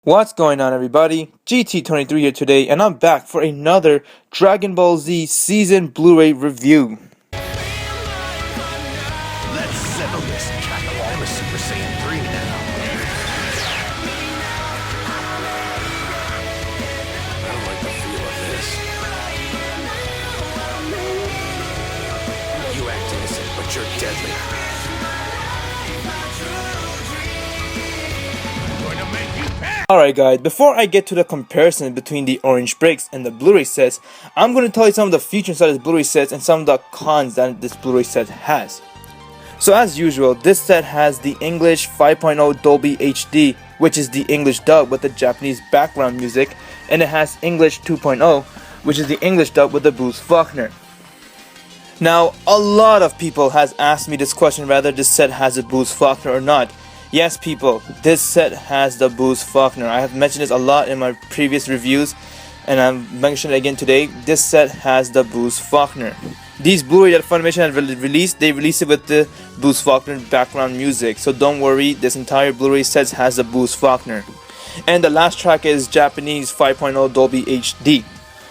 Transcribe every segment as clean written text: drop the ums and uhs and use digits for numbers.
What's going on, everybody? GT23 here today, and I'm back for another Dragon Ball Z Season Blu-ray review. Let's settle this, Jackal. I'm a Super Saiyan 3 now. I don't like the feel of this. You act innocent, but you're deadly. Alright guys, before I get to the comparison between the orange bricks and the Blu-ray sets, I'm going to tell you some of the features of this Blu-ray sets and some of the cons that this Blu-ray set has. So as usual, this set has the English 5.0 Dolby HD, which is the English dub with the Japanese background music, and it has English 2.0, which is the English dub with the Bruce Faulkner. Now, a lot of people has asked me this question whether this set has a Bruce Faulkner or not. Yes, people, this set has the Bruce Faulkner. I have mentioned this a lot in my previous reviews, and I'm mentioning it again today. This set has the Bruce Faulkner. These Blu-ray that Funimation had released, they released it with the Bruce Faulkner background music. So don't worry, this entire Blu-ray set has the Bruce Faulkner. And the last track is Japanese 5.0 Dolby HD.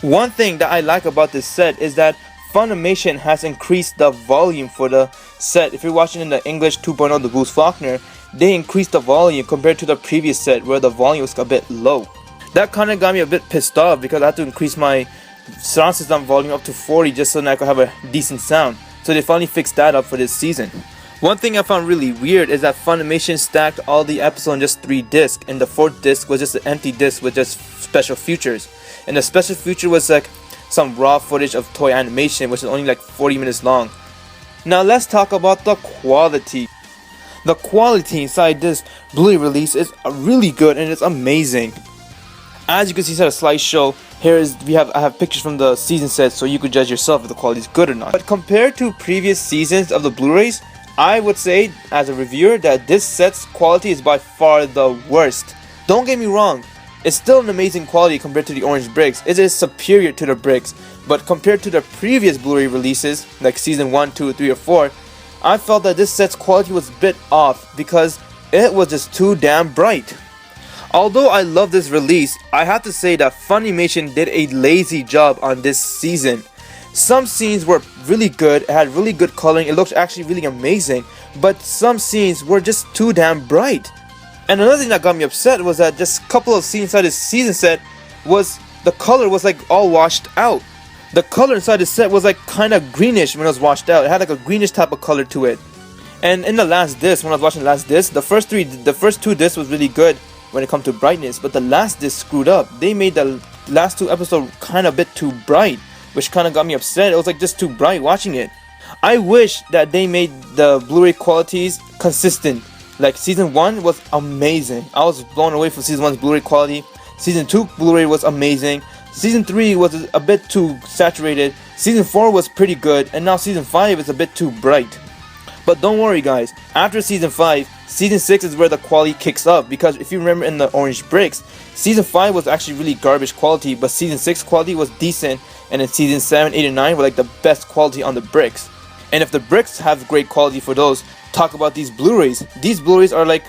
One thing that I like about this set is that Funimation has increased the volume for the set. If you're watching in the English 2.0, the Bruce Faulkner, they increased the volume compared to the previous set where the volume was a bit low. That kind of got me a bit pissed off because I had to increase my sound system volume up to 40 just so that I could have a decent sound. So they finally fixed that up for this season. One thing I found really weird is that Funimation stacked all the episodes on just 3 discs, and the 4th disc was just an empty disc with just special features. And the special feature was like some raw footage of toy animation, which is only like 40 minutes long. Now let's talk about the quality. The quality inside this Blu-ray release is really good and it's amazing. As you can see inside the slideshow, I have pictures from the season set so you could judge yourself if the quality is good or not. But compared to previous seasons of the Blu-rays, I would say as a reviewer that this set's quality is by far the worst. Don't get me wrong, it's still an amazing quality compared to the orange bricks. It is superior to the bricks, but compared to the previous Blu-ray releases like season 1, 2, 3, or 4, I felt that this set's quality was a bit off because it was just too damn bright. Although I love this release, I have to say that Funimation did a lazy job on this season. Some scenes were really good, it had really good coloring, it looked actually really amazing, but some scenes were just too damn bright. And another thing that got me upset was that just a couple of scenes inside this season set was the color was like all washed out. The color inside the set was like kind of greenish when it was washed out. It had like a greenish type of color to it. And in the last disc, when I was watching the last disc, the first 2 discs was really good when it comes to brightness, but the last disc screwed up. They made the last 2 episodes kind of a bit too bright, which kind of got me upset. It was like just too bright watching it. I wish that they made the Blu-ray qualities consistent. Like season 1 was amazing. I was blown away from season 1's Blu-ray quality. Season 2 Blu-ray was amazing. Season 3 was a bit too saturated. Season 4 was pretty good, and now season 5 is a bit too bright. But don't worry guys, after season 5, season 6 is where the quality kicks up, because if you remember in the orange bricks, season 5 was actually really garbage quality, but season 6 quality was decent, and then season 7, 8, and 9 were like the best quality on the bricks. And if the bricks have great quality for those, talk about these Blu-rays. These Blu-rays are like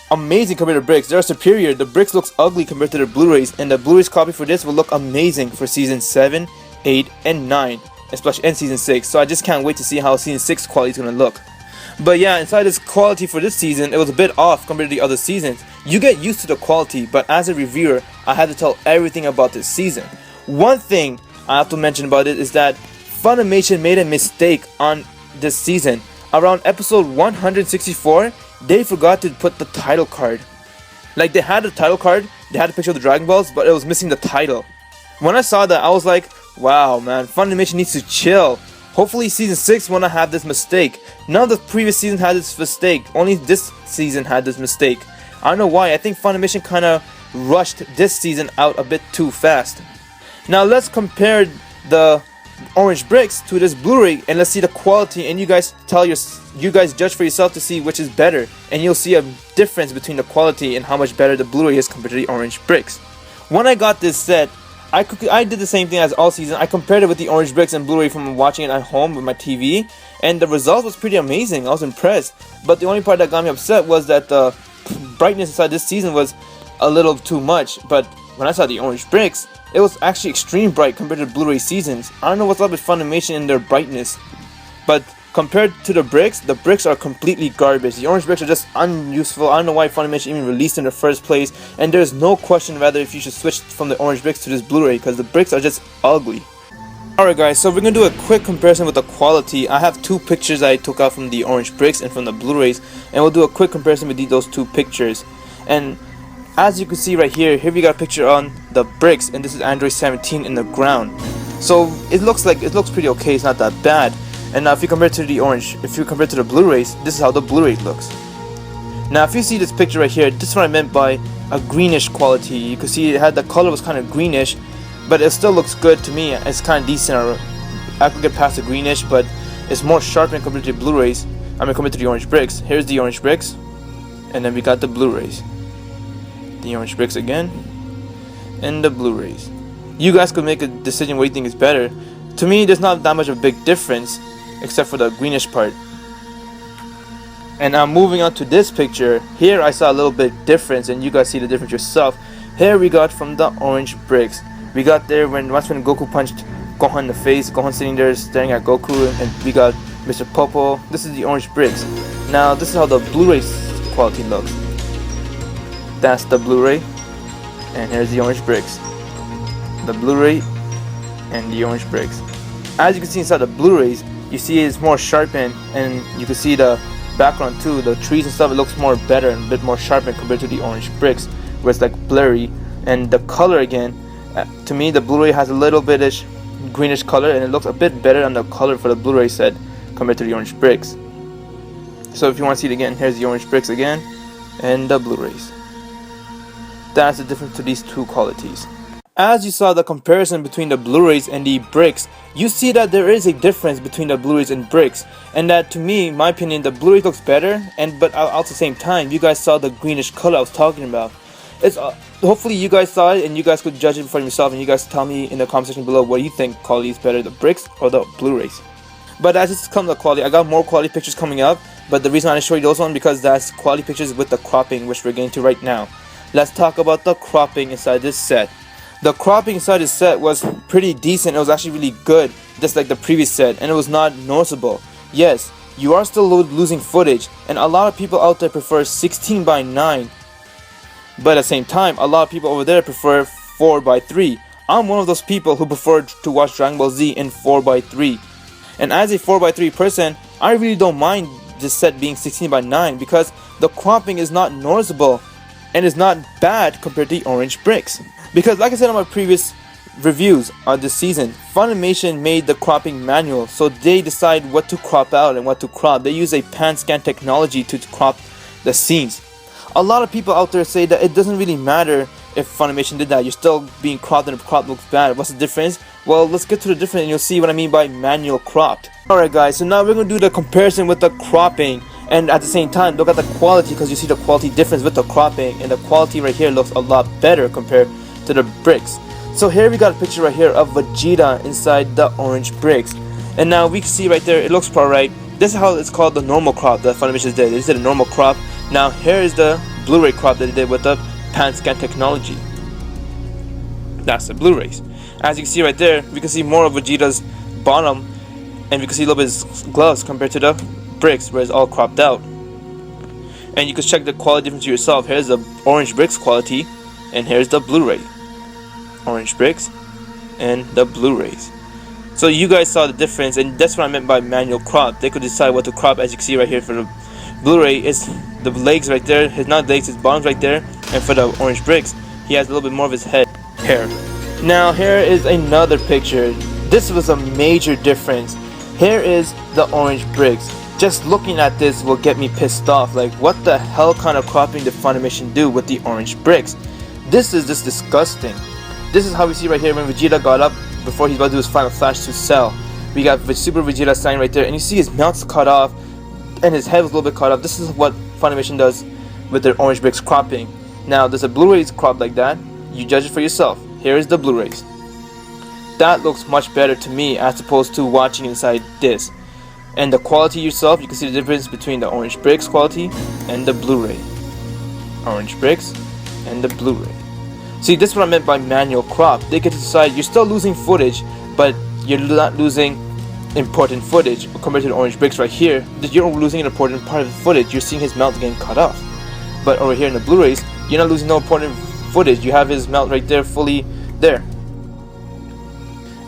amazing compared to bricks. They're superior. The bricks looks ugly compared to the Blu-rays, and the Blu-rays copy for this will look amazing for season 7, 8, and 9, especially in season 6. So I just can't wait to see how season 6 quality is gonna look. But yeah, inside this quality for this season, it was a bit off compared to the other seasons. You get used to the quality, but as a reviewer, I had to tell everything about this season. One thing I have to mention about it is that Funimation made a mistake on this season. Around episode 164, they forgot to put the title card. Like, they had the title card, they had a picture of the Dragon Balls, but it was missing the title. When I saw that, I was like, wow man, Funimation needs to chill. Hopefully season 6 will not have this mistake. None of the previous season had this mistake, only this season had this mistake. I don't know why, I think Funimation kinda rushed this season out a bit too fast. Now let's compare the orange bricks to this Blu-ray and let's see the quality, and you guys judge for yourself to see which is better, and you'll see a difference between the quality and how much better the Blu-ray is compared to the orange bricks. When I got this set, I did the same thing as all season. I compared it with the orange bricks and Blu-ray from watching it at home with my TV, and the result was pretty amazing. I was impressed, but the only part that got me upset was that the brightness inside this season was a little too much, but when I saw the orange bricks, it was actually extreme bright compared to the Blu-ray seasons. I don't know what's up with Funimation and their brightness, but compared to the bricks are completely garbage. The orange bricks are just unuseful. I don't know why Funimation even released in the first place, and there's no question whether if you should switch from the orange bricks to this Blu-ray, because the bricks are just ugly. Alright guys, so we're going to do a quick comparison with the quality. I have two pictures I took out from the orange bricks and from the Blu-rays, and we'll do a quick comparison with those two pictures. And as you can see right here, we got a picture on the bricks, and this is Android 17 in the ground. So it looks pretty okay, it's not that bad. And now if you compare it to the Blu-rays, this is how the Blu-ray looks. Now if you see this picture right here, this is what I meant by a greenish quality. You can see the color was kind of greenish, but it still looks good to me. It's kind of decent. I could get past the greenish, but it's more sharpened compared to the Blu-rays. Compared to the orange bricks. Here's the orange bricks, and then we got the Blu-rays. The orange bricks again, and the Blu-rays. You guys could make a decision what you think is better. To me, there's not that much of a big difference, except for the greenish part. And now moving on to this picture, here I saw a little bit difference, and you guys see the difference yourself. Here we got from the orange bricks. We got there when Goku punched Gohan in the face, Gohan sitting there staring at Goku, and we got Mr. Popo. This is the orange bricks. Now this is how the Blu-ray quality looks. That's the Blu-ray, and here's the orange bricks. The Blu-ray and the orange bricks. As you can see inside the Blu-rays, you see it's more sharpened, and you can see the background too, the trees and stuff. It looks more better and a bit more sharpened compared to the orange bricks, where it's like blurry. And the color again, to me the Blu-ray has a little bitish greenish color, and it looks a bit better on the color for the Blu-ray set compared to the orange bricks. So if you want to see it again, here's the orange bricks again, and the Blu-rays. That's the difference to these two qualities. As you saw the comparison between the Blu-rays and the bricks, you see that there is a difference between the Blu-rays and bricks, and that to me, in my opinion, the Blu-ray looks better, but at the same time, you guys saw the greenish color I was talking about. It's hopefully you guys saw it, and you guys could judge it for yourself, and you guys tell me in the comment section below what you think quality is better, the bricks or the Blu-rays. But as it comes to quality, I got more quality pictures coming up, but the reason I want to show you those ones because that's quality pictures with the cropping, which we're getting to right now. Let's talk about the cropping inside this set. The cropping inside this set was pretty decent. It was actually really good, just like the previous set, and it was not noticeable. Yes, you are still losing footage, and a lot of people out there prefer 16:9, but at the same time, a lot of people over there prefer 4:3. I'm one of those people who prefer to watch Dragon Ball Z in 4:3, and as a 4:3 person, I really don't mind this set being 16:9 because the cropping is not noticeable. And it's not bad compared to the orange bricks. Because like I said on my previous reviews on this season, Funimation made the cropping manual, so they decide what to crop out and what to crop. They use a pan scan technology to crop the scenes. A lot of people out there say that it doesn't really matter if Funimation did that. You're still being cropped and the crop looks bad. What's the difference? Well, let's get to the difference and you'll see what I mean by manual cropped. Alright guys, so now we're going to do the comparison with the cropping. And at the same time, look at the quality, because you see the quality difference with the cropping, and the quality right here looks a lot better compared to the bricks. So here we got a picture right here of Vegeta inside the orange bricks, and now we can see right there it looks alright. This is how it's called, the normal crop that Funimation did. They did a normal crop. Now here is the Blu-ray crop that they did with the pan scan technology. That's the Blu-rays. As you can see right there, we can see more of Vegeta's bottom, and we can see a little bit of his gloves compared to the bricks where it's all cropped out. And you can check the quality difference yourself. Here's the orange bricks quality, and here's the Blu-ray. Orange bricks and the Blu-rays. So you guys saw the difference, and that's what I meant by manual crop. They could decide what to crop. As you can see right here for the Blu-ray, it's the legs right there, his not legs, his bottom's right there, and for the orange bricks, he has a little bit more of his hair. Now here is another picture. This was a major difference. Here is the orange bricks. Just looking at this will get me pissed off. Like, what the hell kind of cropping did Funimation do with the orange bricks? This is just disgusting. This is how we see right here when Vegeta got up before he's about to do his final flash to Cell. We got Super Vegeta standing right there, and you see his mouth's cut off, and his head was a little bit cut off. This is what Funimation does with their orange bricks cropping. Now, there's a Blu-rays crop like that. You judge it for yourself. Here is the Blu-rays. That looks much better to me as opposed to watching inside this. And the quality yourself, you can see the difference between the orange bricks quality and the Blu-ray. Orange bricks and the Blu-ray. See, this is what I meant by manual crop. They get to decide you're still losing footage, but you're not losing important footage compared to the orange bricks right here. You're losing an important part of the footage. You're seeing his mouth getting cut off. But over here in the Blu-rays, you're not losing no important footage. You have his mouth right there, fully there.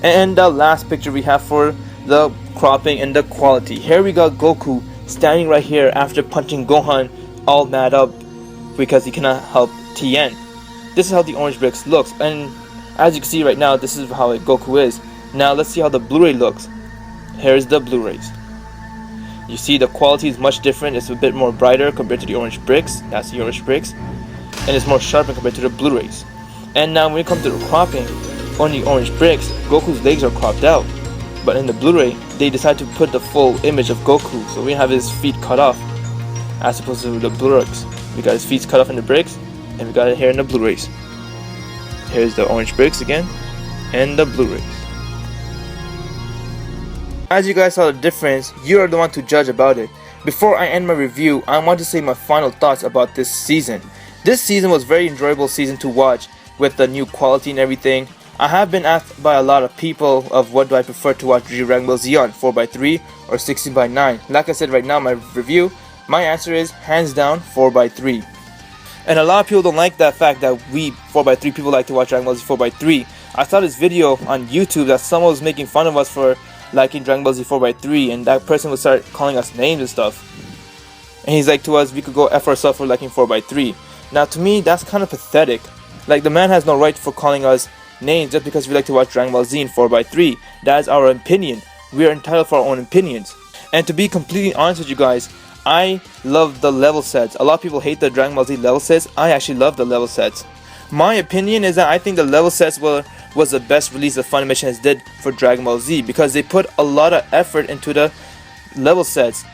And the last picture we have for the cropping and the quality. Here we got Goku standing right here after punching Gohan, all mad up because he cannot help Tien. This is how the orange bricks looks, and as you can see right now, this is how Goku is. Now let's see how the Blu-ray looks. Here's the Blu-rays. You see the quality is much different. It's a bit more brighter compared to the orange bricks. That's the orange bricks, and it's more sharpened compared to the Blu-rays. And now when it comes to the cropping, on the orange bricks, Goku's legs are cropped out, but in the Blu-ray, they decide to put the full image of Goku, so we have his feet cut off, as opposed to the Blu-rays. We got his feet cut off in the bricks, and we got it here in the Blu-rays. Here's the orange bricks again, and the Blu-rays. As you guys saw the difference, you are the one to judge about it. Before I end my review, I want to say my final thoughts about this season. This season was a very enjoyable season to watch with the new quality and everything. I have been asked by a lot of people of what do I prefer to watch DragonBall Z on, 4x3 or 16:9. Like I said right now in my review, my answer is hands down 4x3. And a lot of people don't like that fact that we 4x3 people like to watch Dragon Ball Z 4x3. I saw this video on YouTube that someone was making fun of us for liking Dragon Ball Z 4x3, and that person would start calling us names and stuff. And he's like to us, we could go F ourselves for liking 4x3. Now to me, that's kind of pathetic. Like, the man has no right for calling us names just because we like to watch Dragon Ball Z in 4x3. That is our opinion. We are entitled for our own opinions. And to be completely honest with you guys, I love the level sets. A lot of people hate the Dragon Ball Z level sets. I actually love the level sets. My opinion is that I think the level sets was the best release that Funimation has did for Dragon Ball Z, because they put a lot of effort into the level sets.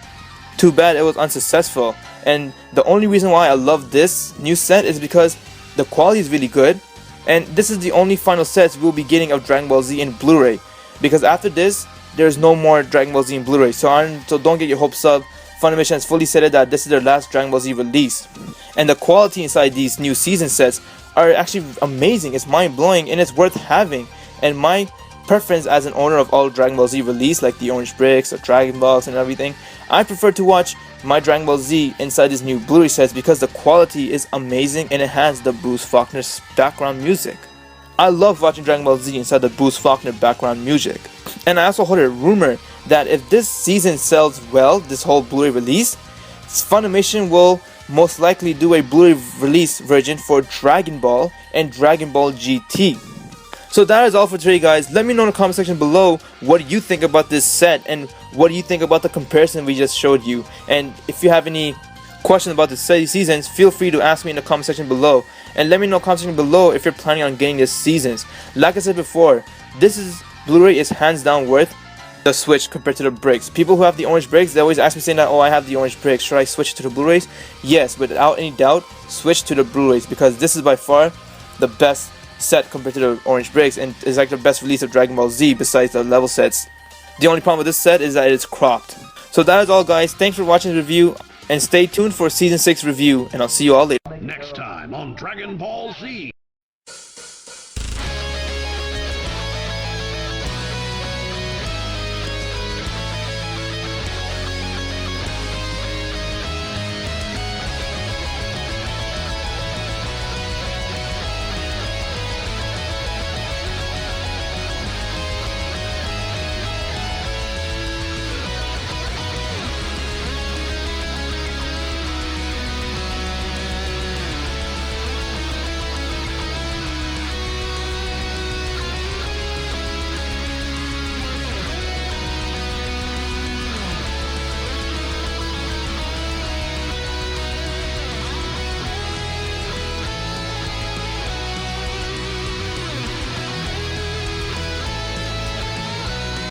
Too bad it was unsuccessful. And the only reason why I love this new set is because the quality is really good, and this is the only final sets we'll be getting of Dragon Ball Z in Blu-ray, because after this there's no more Dragon Ball Z in Blu-ray. So don't get your hopes up. Funimation has fully said that this is their last Dragon Ball Z release, and the quality inside these new season sets are actually amazing. It's mind-blowing, and it's worth having. And my preference as an owner of all Dragon Ball Z release, like the Orange Bricks or Dragon Balls and everything, I prefer to watch my Dragon Ball Z inside these new Blu-ray sets because the quality is amazing and it has the Bruce Faulkner's background music. I love watching Dragon Ball Z inside the Bruce Faulkner background music. And I also heard a rumor that if this season sells well, this whole Blu-ray release, Funimation will most likely do a Blu-ray release version for Dragon Ball and Dragon Ball GT. So that is all for today, guys. Let me know in the comment section below what you think about this set and what do you think about the comparison we just showed you. And if you have any questions about the seasons, feel free to ask me in the comment section below. And let me know in the comment section below if you're planning on getting this seasons. Like I said before, Blu-ray is hands down worth the switch compared to the bricks. People who have the orange bricks, they always ask me saying that, oh, I have the orange bricks, should I switch to the Blu-rays? Yes, without any doubt, switch to the Blu-rays, because this is by far the best set compared to the orange bricks, and it's like the best release of Dragon Ball Z besides the level sets. The only problem with this set is that it's cropped. So that is all, guys. Thanks for watching the review, and stay tuned for season 6 review, and I'll see you all later. Next time on Dragon Ball Z.